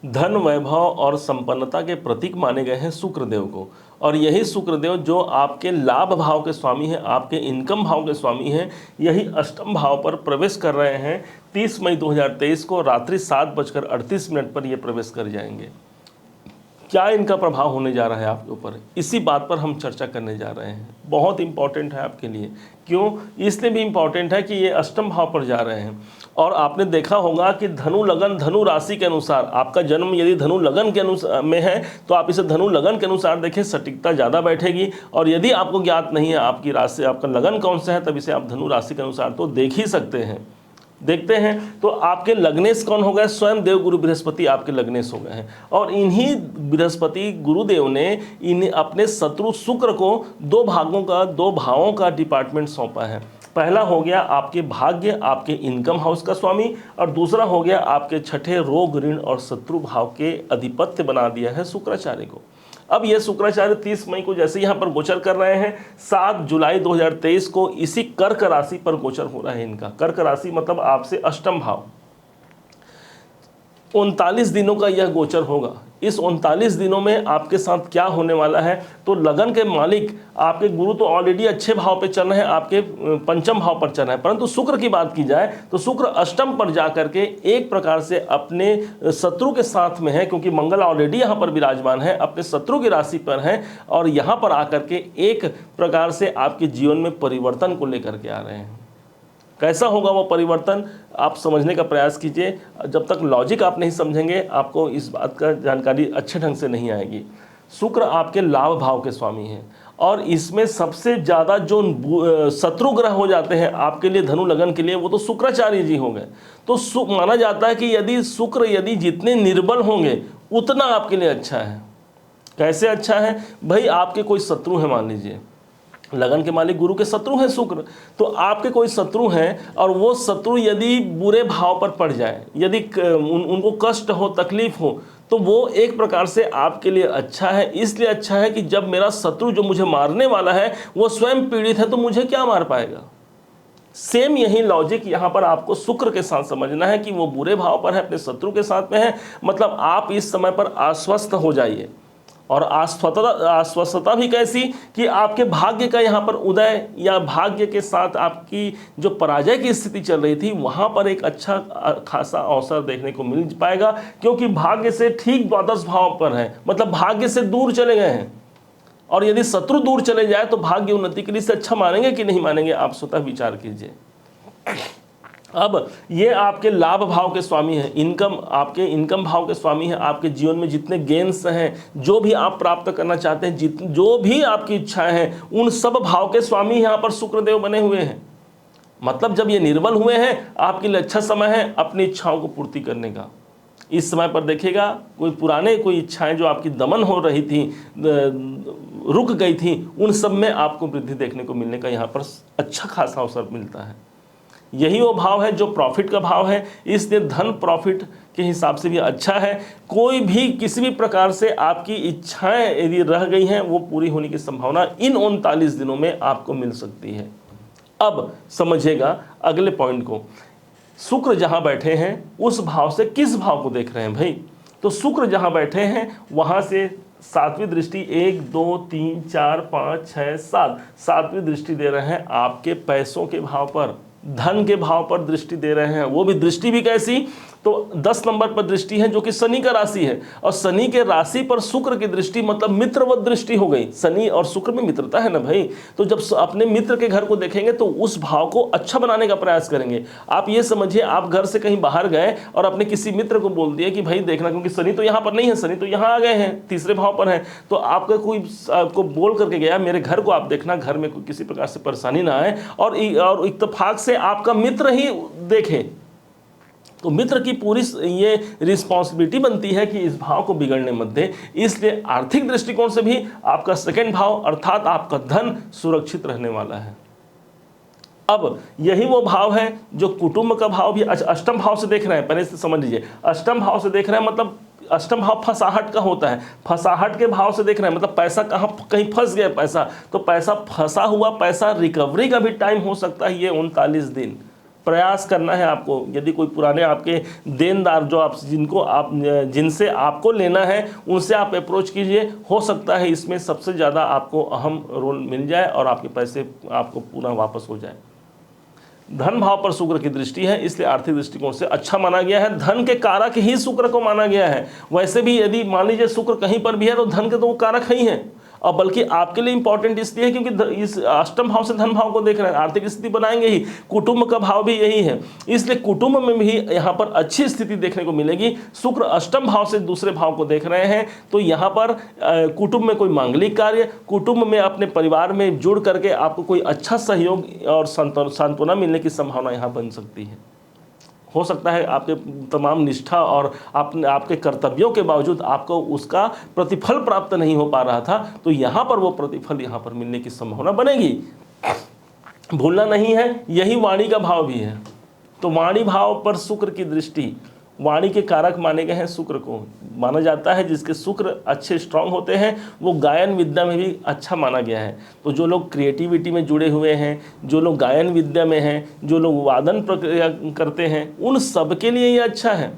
धन, वैभव और संपन्नता के प्रतीक माने गए हैं शुक्रदेव को। और यही शुक्रदेव जो आपके लाभ भाव के स्वामी हैं, आपके इनकम भाव के स्वामी हैं, यही अष्टम भाव पर प्रवेश कर रहे हैं। 30 मई 2023 को रात्रि 7:38 पर ये प्रवेश कर जाएंगे। क्या इनका प्रभाव होने जा रहा है आपके ऊपर, इसी बात पर हम चर्चा करने जा रहे हैं। बहुत इंपॉर्टेंट है आपके लिए। क्यों? इसलिए भी इंपॉर्टेंट है कि ये अष्टम भाव पर जा रहे हैं। और आपने देखा होगा कि धनु लगन, धनु राशि के अनुसार आपका जन्म यदि धनु लगन के अनुसार में है तो आप इसे धनु लगन के अनुसार देखें, सटीकता ज़्यादा बैठेगी। और यदि आपको ज्ञात नहीं है आपकी राशि, आपका लगन कौन सा है, तब इसे आप धनु राशि के अनुसार तो देख ही सकते हैं। देखते हैं तो आपके लग्नेश कौन हो गए? स्वयं देव गुरु बृहस्पति आपके लग्नेश हो गए हैं। और इन्हीं बृहस्पति गुरुदेव ने इन्हें अपने शत्रु शुक्र को 2 भावों का डिपार्टमेंट सौंपा है। पहला हो गया आपके भाग्य, आपके इनकम हाउस का स्वामी, और दूसरा हो गया आपके छठे रोग, ऋण और शत्रु भाव के अधिपत्य बना दिया है शुक्राचार्य को। अब ये शुक्राचार्य 30 मई को जैसे यहाँ पर गोचर कर रहे हैं, 7 जुलाई 2023 को इसी कर्क राशि पर गोचर हो रहा है इनका। कर्क राशि मतलब आपसे अष्टम भाव। 39 दिनों का यह गोचर होगा। इस 39 दिनों में आपके साथ क्या होने वाला है? तो लगन के मालिक आपके गुरु तो ऑलरेडी अच्छे भाव पे चल रहे हैं, आपके पंचम भाव पर चल रहे हैं, परंतु शुक्र की बात की जाए तो शुक्र अष्टम पर जाकर के एक प्रकार से अपने शत्रु के साथ में है, क्योंकि मंगल ऑलरेडी यहाँ पर विराजमान है, अपने शत्रु की राशि पर है, और यहाँ पर आकर के एक प्रकार से आपके जीवन में परिवर्तन को लेकर के आ रहे हैं। कैसा होगा वो परिवर्तन, आप समझने का प्रयास कीजिए। जब तक लॉजिक आप नहीं समझेंगे आपको इस बात का जानकारी अच्छे ढंग से नहीं आएगी। शुक्र आपके लाभ भाव के स्वामी हैं, और इसमें सबसे ज़्यादा जो शत्रु ग्रह हो जाते हैं आपके लिए धनु लगन के लिए, वो तो शुक्राचार्य जी हो गए। तो माना जाता है कि यदि शुक्र जितने निर्बल होंगे उतना आपके लिए अच्छा है। कैसे अच्छा है भाई? आपके कोई शत्रु हैं, मान लीजिए लगन के मालिक गुरु के शत्रु हैं शुक्र, तो आपके कोई शत्रु हैं और वो शत्रु यदि बुरे भाव पर पड़ जाए, यदि उनको कष्ट हो, तकलीफ हो, तो वो एक प्रकार से आपके लिए अच्छा है। इसलिए अच्छा है कि जब मेरा शत्रु जो मुझे मारने वाला है वो स्वयं पीड़ित है तो मुझे क्या मार पाएगा। सेम यही लॉजिक यहाँ पर आपको शुक्र के साथ समझना है कि वो बुरे भाव पर है, अपने शत्रु के साथ में है। मतलब आप इस समय पर आश्वस्त हो जाइए। और आश्वस्तता भी कैसी कि आपके भाग्य का यहाँ पर उदय, या भाग्य के साथ आपकी जो पराजय की स्थिति चल रही थी वहाँ पर एक अच्छा खासा अवसर देखने को मिल पाएगा, क्योंकि भाग्य से ठीक द्वादश भाव पर है, मतलब भाग्य से दूर चले गए हैं। और यदि शत्रु दूर चले जाए तो भाग्य उन्नति के लिए से अच्छा मानेंगे कि नहीं मानेंगे, आप स्वतः विचार कीजिए। अब ये आपके लाभ भाव के स्वामी हैं, आपके इनकम भाव के स्वामी हैं। आपके जीवन में जितने गेन्स हैं, जो भी आप प्राप्त करना चाहते हैं, जो भी आपकी इच्छाएं हैं, उन सब भाव के स्वामी यहाँ पर शुक्रदेव बने हुए हैं। मतलब जब ये निर्बल हुए हैं आपके लिए अच्छा समय है अपनी इच्छाओं को पूर्ति करने का। इस समय पर देखिएगा कोई इच्छाएं जो आपकी दमन हो रही थी, रुक गई थी, उन सब में आपको वृद्धि देखने को मिलने का यहाँ पर अच्छा खासा अवसर मिलता है। यही वो भाव है जो प्रॉफिट का भाव है, इसलिए धन प्रॉफिट के हिसाब से भी अच्छा है। कोई भी किसी भी प्रकार से आपकी इच्छाएं यदि रह गई हैं वो पूरी होने की संभावना इन 39 दिनों में आपको मिल सकती है। अब समझिएगा अगले पॉइंट को। शुक्र जहां बैठे हैं उस भाव से किस भाव को देख रहे हैं भाई? तो शुक्र जहां बैठे हैं वहां से 7वीं दृष्टि, 1 2 3 4 5 6 7 7वीं दृष्टि दे रहे हैं आपके पैसों के भाव पर, धन के भाव पर दृष्टि दे रहे हैं। वो भी दृष्टि भी कैसी? तो 10 नंबर पर दृष्टि है जो कि शनि का राशि है, और शनि के राशि पर शुक्र की दृष्टि मतलब मित्रवत दृष्टि हो गई। शनि और शुक्र में मित्रता है ना भाई, तो जब अपने मित्र के घर को देखेंगे तो उस भाव को अच्छा बनाने का प्रयास करेंगे। आप ये समझिए आप घर से कहीं बाहर गए और अपने किसी मित्र को बोल दिए कि भाई देखना, क्योंकि शनि तो यहाँ पर नहीं है, शनि तो यहाँ आ गए हैं, तीसरे भाव पर है, तो आपका कोई आपको बोल करके गया मेरे घर को आप देखना, घर में कोई किसी प्रकार से परेशानी ना आए, और इत्तेफाक से आपका मित्र ही देखे, तो मित्र की पूरी ये रिस्पॉन्सिबिलिटी बनती है कि इस भाव को बिगड़ने मत दे। इसलिए आर्थिक दृष्टिकोण से भी आपका सेकंड भाव अर्थात आपका धन सुरक्षित रहने वाला है। अब यही वो भाव है जो कुटुंब का भाव भी अष्टम भाव से देख रहे हैं। पहले से समझ लीजिए, अष्टम भाव से देख रहे हैं मतलब अष्टम भाव फंसाहट का होता है, फंसाहट के भाव से देख रहे हैं मतलब पैसा कहीं फंस गया पैसा, तो पैसा फंसा हुआ पैसा रिकवरी का भी टाइम हो सकता है ये 39 दिन। प्रयास करना है आपको। यदि कोई पुराने आपके देनदार जो आप जिनसे आपको लेना है उनसे आप अप्रोच कीजिए, हो सकता है इसमें सबसे ज़्यादा आपको अहम रोल मिल जाए और आपके पैसे आपको पूरा वापस हो जाए। धन भाव पर शुक्र की दृष्टि है, इसलिए आर्थिक दृष्टिकोण से अच्छा माना गया है। धन के कारक ही शुक्र को माना गया है। वैसे भी यदि मान लीजिए शुक्र कहीं पर भी है तो धन के तो वो कारक ही हैं, और बल्कि आपके लिए इंपॉर्टेंट इसलिए है क्योंकि इस अष्टम भाव से धन भाव को देख रहे हैं, आर्थिक स्थिति बनाएंगे ही। कुटुंब का भाव भी यही है, इसलिए कुटुंब में भी यहाँ पर अच्छी स्थिति देखने को मिलेगी। शुक्र अष्टम भाव से दूसरे भाव को देख रहे हैं, तो यहाँ पर कुटुंब में कोई मांगलिक कार्य, कुटुंब में अपने परिवार में जुड़ करके आपको कोई अच्छा सहयोग और सांत्वना मिलने की संभावना यहाँ बन सकती है। हो सकता है आपके तमाम निष्ठा और आपके कर्तव्यों के बावजूद आपको उसका प्रतिफल प्राप्त नहीं हो पा रहा था, तो यहाँ पर वो प्रतिफल यहाँ पर मिलने की संभावना बनेगी। भूलना नहीं है, यही वाणी का भाव भी है। तो वाणी भाव पर शुक्र की दृष्टि, वाणी के कारक माने गए हैं शुक्र को। माना जाता है जिसके शुक्र अच्छे स्ट्रांग होते हैं वो गायन विद्या में भी अच्छा माना गया है। तो जो लोग क्रिएटिविटी में जुड़े हुए हैं, जो लोग गायन विद्या में हैं, जो लोग वादन प्रक्रिया करते हैं, उन सब के लिए ये अच्छा है।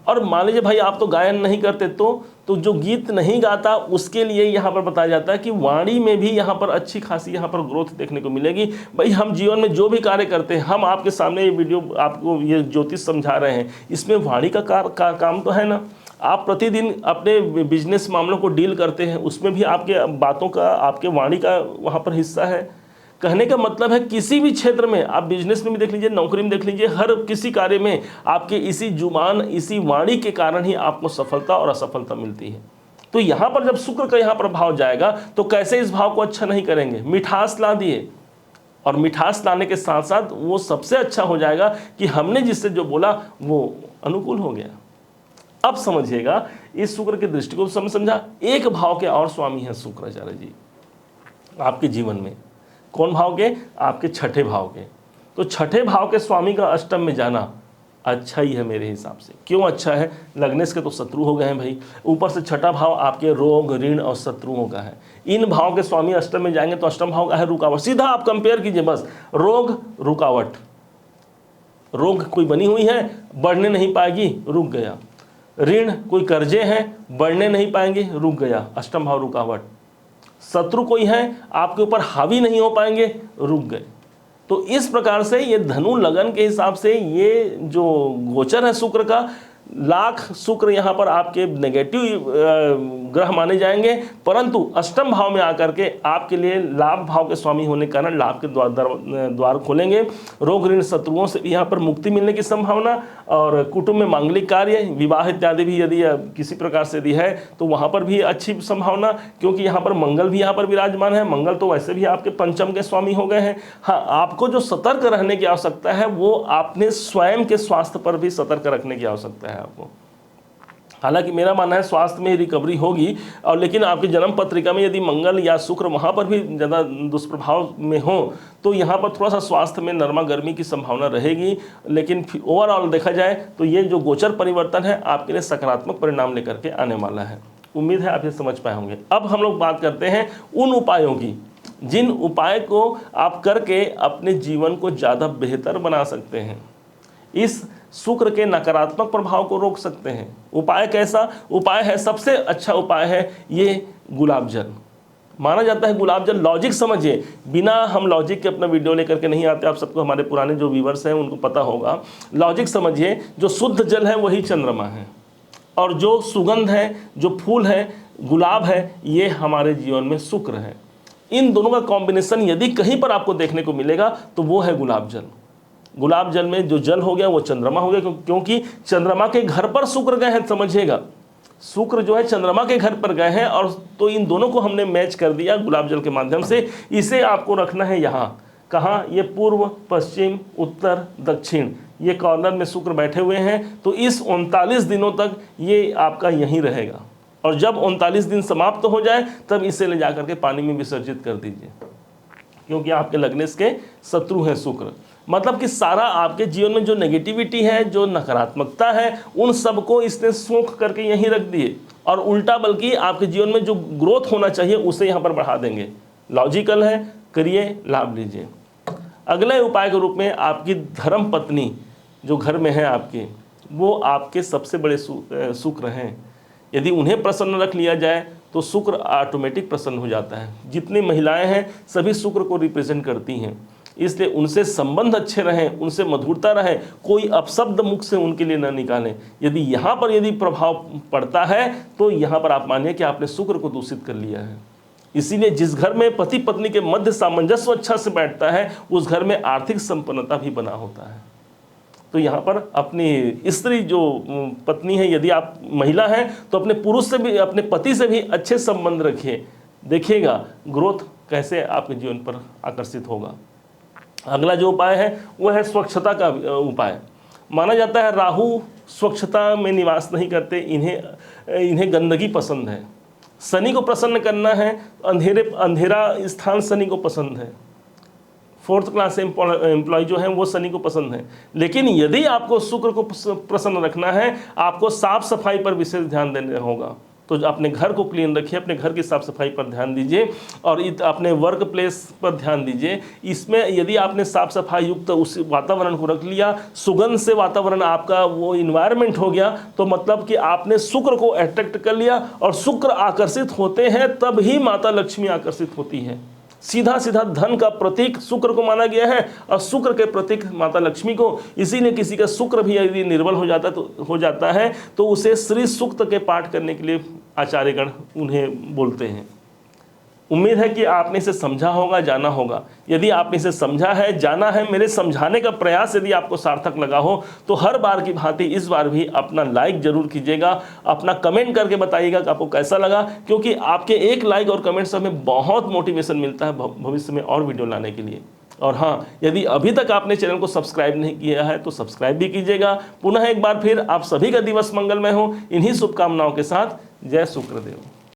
और मान लीजिए भाई आप तो गायन नहीं करते, तो जो गीत नहीं गाता उसके लिए यहाँ पर बताया जाता है कि वाणी में भी यहाँ पर अच्छी खासी यहाँ पर ग्रोथ देखने को मिलेगी। भाई हम जीवन में जो भी कार्य करते हैं, हम आपके सामने ये वीडियो आपको ये ज्योतिष समझा रहे हैं, इसमें वाणी का काम तो है ना। आप प्रतिदिन अपने बिजनेस मामलों को डील करते हैं, उसमें भी आपके बातों का, आपके वाणी का वहाँ पर हिस्सा है। कहने का मतलब है किसी भी क्षेत्र में, आप बिजनेस में भी देख लीजिए, नौकरी में देख लीजिए, हर किसी कार्य में आपके इसी जुबान, इसी वाणी के कारण ही आपको सफलता और असफलता मिलती है। तो यहाँ पर जब शुक्र का यहाँ पर भाव जाएगा तो कैसे इस भाव को अच्छा नहीं करेंगे। मिठास ला दिए, और मिठास लाने के साथ साथ वो सबसे अच्छा हो जाएगा कि हमने जिससे जो बोला वो अनुकूल हो गया। अब समझिएगा इस शुक्र के दृष्टिकोण से समझा। एक भाव के और स्वामी हैं शुक्राचार्य जी आपके जीवन में। कौन भाव के? आपके छठे भाव के। तो छठे भाव के स्वामी का अष्टम में जाना अच्छा ही है मेरे हिसाब से। क्यों अच्छा है? लग्नेश के तो शत्रु हो गए हैं भाई, ऊपर से छठा भाव आपके रोग, ऋण और शत्रुओं का है। इन भाव के स्वामी अष्टम में जाएंगे तो अष्टम भाव का है रुकावट। सीधा आप कंपेयर कीजिए बस, रोग रुकावट, रोग कोई बनी हुई है, बढ़ने नहीं पाएगी, रुक गया। ऋण कोई कर्जे हैं, बढ़ने नहीं पाएंगे, रुक गया, अष्टम भाव रुकावट। शत्रु कोई है, आपके ऊपर हावी नहीं हो पाएंगे, रुक गए। तो इस प्रकार से ये धनु लगन के हिसाब से ये जो गोचर है शुक्र का, लाख शुक्र यहाँ पर आपके नेगेटिव ग्रह माने जाएंगे, परंतु अष्टम भाव में आकर के आपके लिए लाभ भाव के स्वामी होने के कारण लाभ के द्वार खोलेंगे। रोग ऋण शत्रुओं से भी यहाँ पर मुक्ति मिलने की संभावना, और कुटुंब में मांगलिक कार्य, विवाह इत्यादि भी यदि किसी प्रकार से यदि है तो वहाँ पर भी अच्छी संभावना, क्योंकि यहाँ पर मंगल भी यहाँ पर विराजमान है। मंगल तो वैसे भी आपके पंचम के स्वामी हो गए हैं। हाँ, आपको जो सतर्क रहने की आवश्यकता है वो आपने स्वयं के स्वास्थ्य पर भी सतर्क रखने की आवश्यकता है आपको। हालांकि मेरा मानना है स्वास्थ्य में रिकवरी होगी, और लेकिन आपकी जन्म पत्रिका में यदि मंगल या शुक्र वहाँ पर भी ज़्यादा दुष्प्रभाव में हो तो यहाँ पर थोड़ा सा स्वास्थ्य में नरमा गर्मी की संभावना रहेगी। लेकिन ओवरऑल देखा जाए तो ये जो गोचर परिवर्तन है आपके लिए सकारात्मक परिणाम लेकर के आने वाला है। उम्मीद है आप ये समझ पाए होंगे। अब हम लोग बात करते हैं उन उपायों की जिन उपाय को आप करके अपने जीवन को ज़्यादा बेहतर बना सकते हैं, इस शुक्र के नकारात्मक प्रभाव को रोक सकते हैं। उपाय कैसा? उपाय है, सबसे अच्छा उपाय है ये गुलाब जल। माना जाता है गुलाब जल, लॉजिक समझिए, बिना हम लॉजिक के अपना वीडियो लेकर के नहीं आते। आप सबको, हमारे पुराने जो व्यूवर्स हैं उनको पता होगा। लॉजिक समझिए, जो शुद्ध जल है वही चंद्रमा है, और जो सुगंध है, जो फूल है, गुलाब है, ये हमारे जीवन में शुक्र है। इन दोनों का कॉम्बिनेशन यदि कहीं पर आपको देखने को मिलेगा तो वो है गुलाब जल। गुलाब जल में जो जल हो गया वो चंद्रमा हो गया, क्योंकि चंद्रमा के घर पर शुक्र गए हैं। समझिएगा, शुक्र जो है चंद्रमा के घर पर गए हैं, और तो इन दोनों को हमने मैच कर दिया गुलाब जल के माध्यम से। इसे आपको रखना है यहाँ, कहाँ? ये पूर्व, पश्चिम, उत्तर, दक्षिण, ये कॉर्नर में शुक्र बैठे हुए हैं। तो इस 39 दिनों तक ये आपका यहीं रहेगा, और जब 39 दिन समाप्त हो जाए तब इसे ले जाकर के पानी में विसर्जित कर दीजिए, क्योंकि आपके लग्नेश के शत्रु हैं शुक्र। मतलब कि सारा आपके जीवन में जो नेगेटिविटी है, जो नकारात्मकता है, उन सबको इसने सोख करके यहीं रख दिए, और उल्टा बल्कि आपके जीवन में जो ग्रोथ होना चाहिए उसे यहाँ पर बढ़ा देंगे। लॉजिकल है, करिए, लाभ लीजिए। अगले उपाय के रूप में आपकी धर्म पत्नी जो घर में है आपके, वो आपके सबसे बड़े शुक्र हैं। यदि उन्हें प्रसन्न रख लिया जाए तो शुक्र ऑटोमेटिक प्रसन्न हो जाता है। जितनी महिलाएं हैं सभी शुक्र को रिप्रेजेंट करती हैं, इसलिए उनसे संबंध अच्छे रहें, उनसे मधुरता रहे, कोई अपशब्द मुख से उनके लिए न निकालें। यदि यहाँ पर यदि प्रभाव पड़ता है तो यहाँ पर आप मानिए कि आपने शुक्र को दूषित कर लिया है। इसीलिए जिस घर में पति पत्नी के मध्य सामंजस्य अच्छा से बैठता है उस घर में आर्थिक संपन्नता भी बना होता है। तो यहाँ पर अपनी स्त्री जो पत्नी है, यदि आप महिला हैं तो अपने पुरुष से भी, अपने पति से भी अच्छे संबंध रखिए, देखिएगा ग्रोथ कैसे आपके जीवन पर आकर्षित होगा। अगला जो उपाय है वह है स्वच्छता का उपाय। माना जाता है राहु स्वच्छता में निवास नहीं करते, इन्हें गंदगी पसंद है। शनि को प्रसन्न करना है, अंधेरा स्थान शनि को पसंद है। 4th क्लास एम्प्लॉय जो हैं वो शनि को पसंद है। लेकिन यदि आपको शुक्र को प्रसन्न रखना है, आपको साफ सफाई पर विशेष ध्यान देना होगा। तो अपने घर को क्लीन रखिए, अपने घर की साफ सफाई पर ध्यान दीजिए और अपने वर्क प्लेस पर ध्यान दीजिए। इसमें यदि आपने साफ सफाई युक्त उस वातावरण को रख लिया, सुगंध से वातावरण आपका वो इन्वायरमेंट हो गया, तो मतलब कि आपने शुक्र को अट्रैक्ट कर लिया। और शुक्र आकर्षित होते हैं तब ही माता लक्ष्मी आकर्षित होती है। सीधा सीधा धन का प्रतीक शुक्र को माना गया है और शुक्र के प्रतीक माता लक्ष्मी को। इसीलिए किसी का शुक्र भी यदि निर्बल हो जाता है तो उसे श्री सूक्त के पाठ करने के लिए आचार्यगण उन्हें बोलते हैं। उम्मीद है कि आपने इसे समझा होगा, जाना होगा। यदि आपने इसे समझा है, जाना है, मेरे समझाने का प्रयास यदि आपको सार्थक लगा हो तो हर बार की भांति इस बार भी अपना लाइक जरूर कीजिएगा, अपना कमेंट करके बताइएगा कि आपको कैसा लगा, क्योंकि आपके एक लाइक और कमेंट से हमें बहुत मोटिवेशन मिलता है भविष्य में और वीडियो लाने के लिए। और हाँ, यदि अभी तक आपने चैनल को सब्सक्राइब नहीं किया है तो सब्सक्राइब भी कीजिएगा। पुनः एक बार फिर आप सभी का दिवस मंगलमय हो। इन्हीं शुभकामनाओं के साथ जय शुक्रदेव।